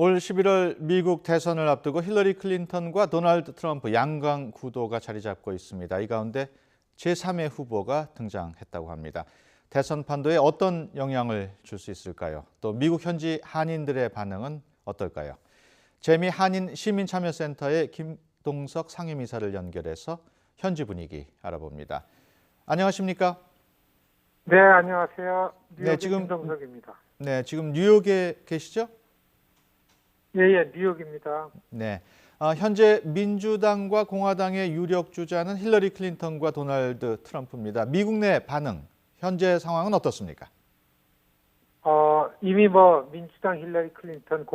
올 11월 미국 대선을 앞두고 힐러리 클린턴과 도널드 트럼프 양강 구도가 자리 잡고 있습니다. 이 가운데 제3의 후보가 등장했다고 합니다. 대선 판도에 어떤 영향을 줄 수 있을까요? 또 미국 현지 한인들의 반응은 어떨까요? 재미 한인 시민참여센터의 김동석 상임이사를 연결해서 현지 분위기 알아봅니다. 안녕하십니까? 네, 안녕하세요. 뉴욕의 지금 김동석입니다. 지금 뉴욕에 계시죠? 예, 뉴욕입니다. 네. 현재 민주당과 공화당의 유력 주자는 힐러리 클린턴과 도널드 트럼프입니다. 미국 내 반응, 현재 상황은 어떻습니까? 이미 민주당 힐러리 클린턴,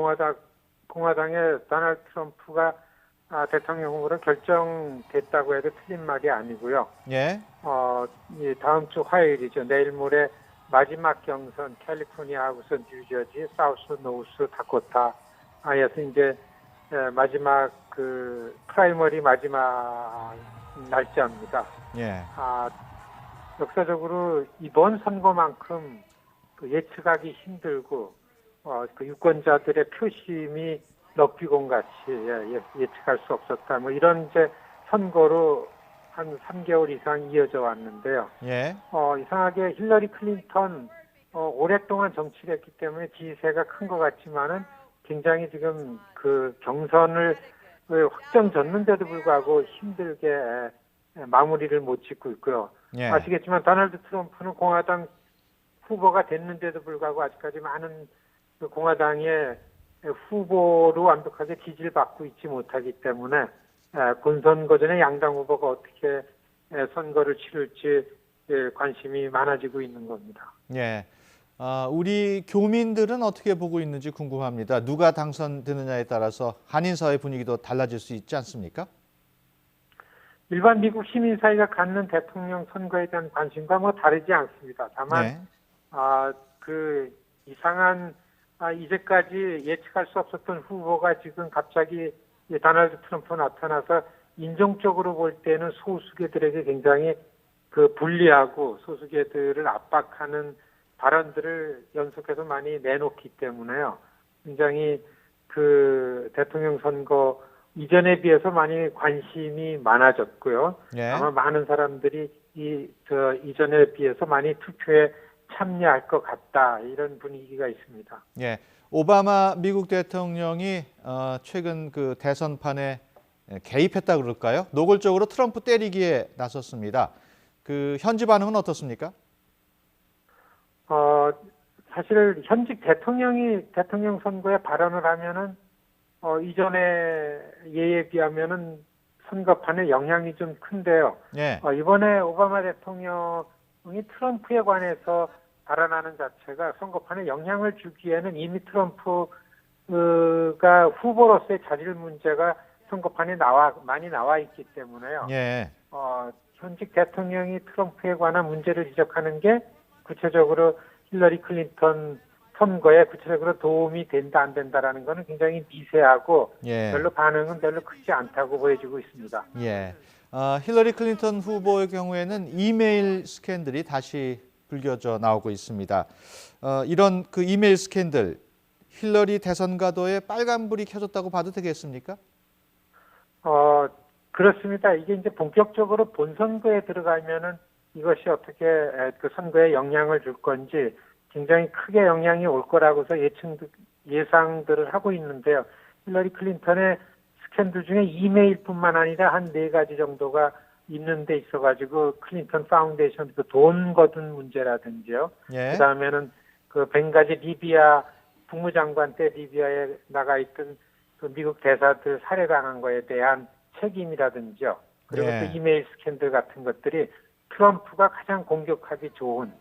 공화당의 도널드 트럼프가 대통령 후보로 결정됐다고 해도 틀린 말이 아니고요. 예. 다음 주 화요일이죠. 내일 모레 마지막 경선, 캘리포니아하고서 뉴저지, 사우스, 노스, 다코타에서 이제 마지막 프라이머리 마지막 날짜입니다. 예. 역사적으로 이번 선거만큼 예측하기 힘들고 유권자들의 표심이 럭비공 같이 예측할 수 없었다. 이런 이제 선거로 한 3개월 이상 이어져 왔는데요. 예. 이상하게 힐러리 클린턴 오랫동안 정치를 했기 때문에 지지세가 큰 것 같지만은 굉장히 지금 경선을 확정졌는데도 불구하고 힘들게 마무리를 못 짓고 있고요. 예. 아시겠지만 도널드 트럼프는 공화당 후보가 됐는데도 불구하고 아직까지 많은 공화당의 후보로 완벽하게 지지를 받고 있지 못하기 때문에 본선거 전에 양당 후보가 어떻게 선거를 치를지 관심이 많아지고 있는 겁니다. 예. 우리 교민들은 어떻게 보고 있는지 궁금합니다. 누가 당선되느냐에 따라서 한인 사회 분위기도 달라질 수 있지 않습니까? 일반 미국 시민 사회가 갖는 대통령 선거에 대한 관심과 다르지 않습니다. 다만 네. 이상한 이제까지 예측할 수 없었던 후보가 지금 갑자기 도널드 트럼프 나타나서 인종적으로 볼 때는 소수계들에게 굉장히 불리하고 소수계들을 압박하는 발언들을 연속해서 많이 내놓기 때문에요. 굉장히 대통령 선거 이전에 비해서 많이 관심이 많아졌고요. 예. 아마 많은 사람들이 이전에 비해서 많이 투표에 참여할 것 같다. 이런 분위기가 있습니다. 예. 오바마 미국 대통령이 최근 대선판에 개입했다 그럴까요? 노골적으로 트럼프 때리기에 나섰습니다. 현지 반응은 어떻습니까? 사실 현직 대통령이 대통령 선거에 발언을 하면은 이전의 예에 비하면은 선거판에 영향이 좀 큰데요. 예. 이번에 오바마 대통령이 트럼프에 관해서 발언하는 자체가 선거판에 영향을 주기에는 이미 트럼프가 후보로서의 자질 문제가 선거판에 많이 나와 있기 때문에요. 예. 현직 대통령이 트럼프에 관한 문제를 지적하는 게 구체적으로 힐러리 클린턴 선거에 구체적으로 도움이 된다 안 된다라는 거는 굉장히 미세하고 예. 반응은 별로 크지 않다고 보여지고 있습니다. 예. 힐러리 클린턴 후보의 경우에는 이메일 스캔들이 다시 불겨져 나오고 있습니다. 이런 이메일 스캔들, 힐러리 대선 가도에 빨간불이 켜졌다고 봐도 되겠습니까? 그렇습니다. 이게 이제 본격적으로 본선거에 들어가면은 이것이 어떻게 선거에 영향을 줄 건지 굉장히 크게 영향이 올 거라고서 예상들을 하고 있는데요. 힐러리 클린턴의 스캔들 중에 이메일뿐만 아니라 한 4가지 정도가 있는 데 있어가지고 클린턴 파운데이션 돈 거둔 문제라든지요. 예. 그다음에는 벵가지 리비아 국무장관 때 리비아에 나가 있던 미국 대사들 살해당한 거에 대한 책임이라든지요. 그리고 예. 또 이메일 스캔들 같은 것들이 트럼프가 가장 공격하기 좋은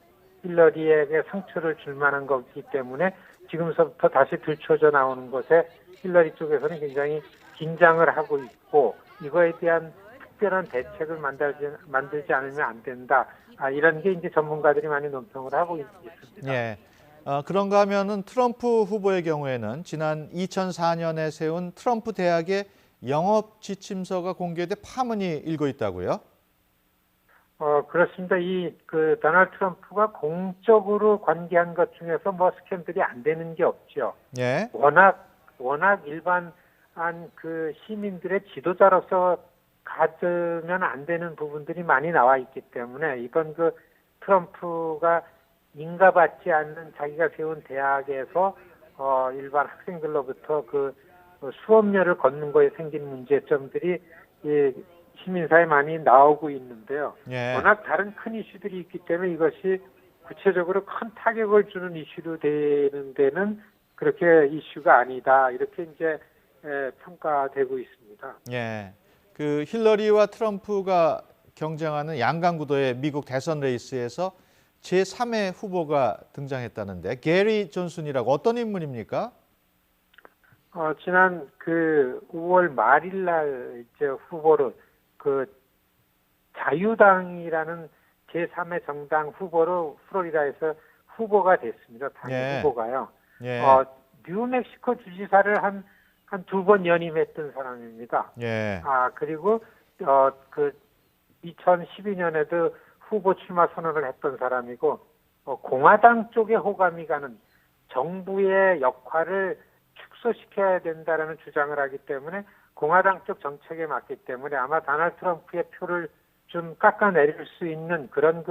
힐러리에게 상처를 줄 만한 거기 때문에 지금서부터 다시 들춰져 나오는 것에 힐러리 쪽에서는 굉장히 긴장을 하고 있고 이거에 대한 특별한 대책을 만들지 않으면 안 된다. 이런 게 이제 전문가들이 많이 논평을 하고 있습니다. 예. 그런가 하면은 트럼프 후보의 경우에는 지난 2004년에 세운 트럼프 대학의 영업 지침서가 공개돼 파문이 일고 있다고요? 그렇습니다. 도널드 트럼프가 공적으로 관계한 것 중에서 스캔들이 안 되는 게 없죠. 예. 워낙 워낙 일반한 그 시민들의 지도자로서 가지면 안 되는 부분들이 많이 나와 있기 때문에 이번 그 트럼프가 인가받지 않는 자기가 세운 대학에서 일반 학생들로부터 그 수업료를 걷는 거에 생긴 문제점들이 시민사회에 많이 나오고 있는데요. 예. 워낙 다른 큰 이슈들이 있기 때문에 이것이 구체적으로 큰 타격을 주는 이슈로 되는 데는 그렇게 이슈가 아니다. 이렇게 이제 평가되고 있습니다. 예. 그 힐러리와 트럼프가 경쟁하는 양강구도의 미국 대선 레이스에서 제3의 후보가 등장했다는데 게리 존슨이라고 어떤 인물입니까? 지난 그 5월 말일 날 이제 후보로 그 자유당이라는 제3의 정당 후보로 플로리다에서 후보가 됐습니다. 당의 예. 후보가요. 예. 뉴멕시코 주지사를 한 두 번 연임했던 사람입니다. 예. 그리고 그 2012년에도 후보 출마 선언을 했던 사람이고 공화당 쪽에 호감이 가는 정부의 역할을 축소시켜야 된다라는 주장을 하기 때문에 공화당 쪽 정책에 맞기 때문에 아마 도널드 트럼프의 표를 좀 깎아내릴 수 있는 그런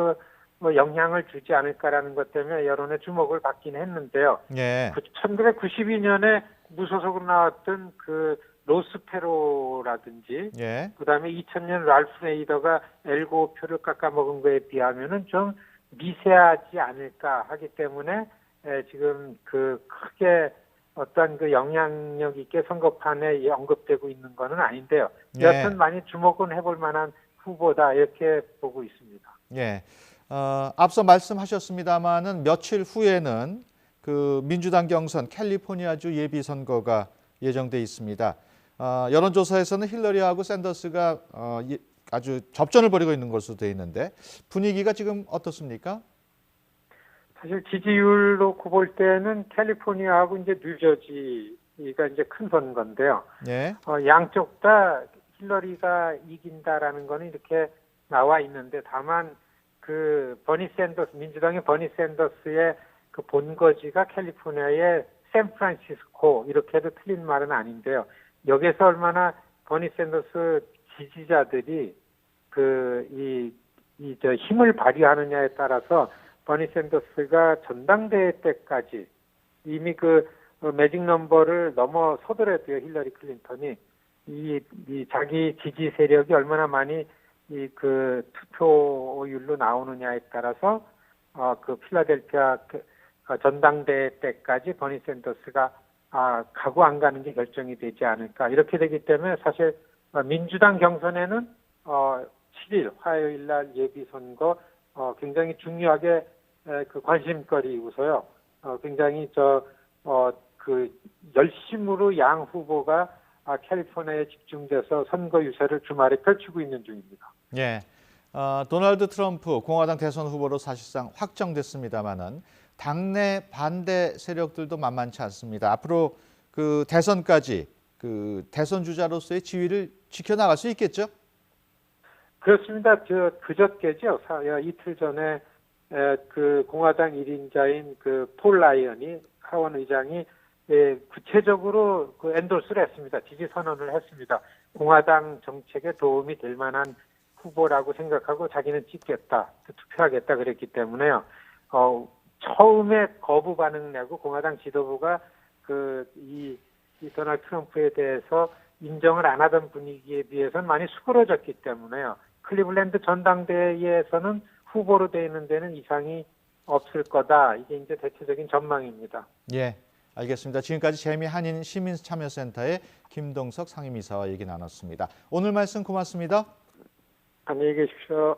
영향을 주지 않을까라는 것 때문에 여론의 주목을 받긴 했는데요. 예. 1992년에 무소속으로 나왔던 그 로스페로라든지 예. 그다음에 2000년 랄프 네이더가 엘고 표를 깎아먹은 거에 비하면은 좀 미세하지 않을까 하기 때문에 지금 그 크게 어떤 그 영향력 있게 선거판에 언급되고 있는 거는 아닌데요. 예. 여하튼 많이 주목은 해볼 만한 후보다 이렇게 보고 있습니다. 예. 앞서 말씀하셨습니다마는 며칠 후에는 그 민주당 경선 캘리포니아주 예비 선거가 예정돼 있습니다. 여론조사에서는 힐러리하고 샌더스가 아주 접전을 벌이고 있는 것으로 돼 있는데 분위기가 지금 어떻습니까? 사실 지지율로 볼 때는 캘리포니아하고 이제 뉴저지가 이제 큰 선거인데요. 예. 양쪽 다 힐러리가 이긴다라는 거는 이렇게 나와 있는데 다만 그 민주당의 버니 샌더스의 그 본거지가 캘리포니아의 샌프란시스코 이렇게 해도 틀린 말은 아닌데요. 여기서 얼마나 버니 샌더스 지지자들이 힘을 발휘하느냐에 따라서 버니 샌더스가 전당대회 때까지 이미 그 매직 넘버를 넘어서더라도요, 힐러리 클린턴이 자기 지지 세력이 얼마나 많이 그 투표율로 나오느냐에 따라서 그 필라델피아 전당대회 때까지 버니 샌더스가 가고 안 가는 게 결정이 되지 않을까 이렇게 되기 때문에 사실 민주당 경선에는 7일 화요일 날 예비 선거 굉장히 중요하게 그 관심거리이고서요. 굉장히 그 열심으로 양 후보가 캘리포니아에 집중돼서 선거 유세를 주말에 펼치고 있는 중입니다. 예. 도널드 트럼프 공화당 대선 후보로 사실상 확정됐습니다마는 당내 반대 세력들도 만만치 않습니다. 앞으로 그 대선까지 그 대선 주자로서의 지위를 지켜나갈 수 있겠죠? 그렇습니다. 그저께죠. 이틀 전에 그 공화당 1인자인 그 폴 라이언이 하원 의장이 구체적으로 그 엔도스를 했습니다. 지지 선언을 했습니다. 공화당 정책에 도움이 될 만한 후보라고 생각하고 자기는 찍겠다, 투표하겠다 그랬기 때문에요. 처음에 거부 반응 내고 공화당 지도부가 이 도널드 트럼프에 대해서 인정을 안 하던 분위기에 비해서는 많이 수그러졌기 때문에요. 클리블랜드 전당대회에서는 후보로 되어 있는 데는 이상이 없을 거다. 이게 이제 대체적인 전망입니다. 예, 알겠습니다. 지금까지 재미한인 시민참여센터의 김동석 상임이사와 얘기 나눴습니다. 오늘 말씀 고맙습니다. 안녕히 계십시오.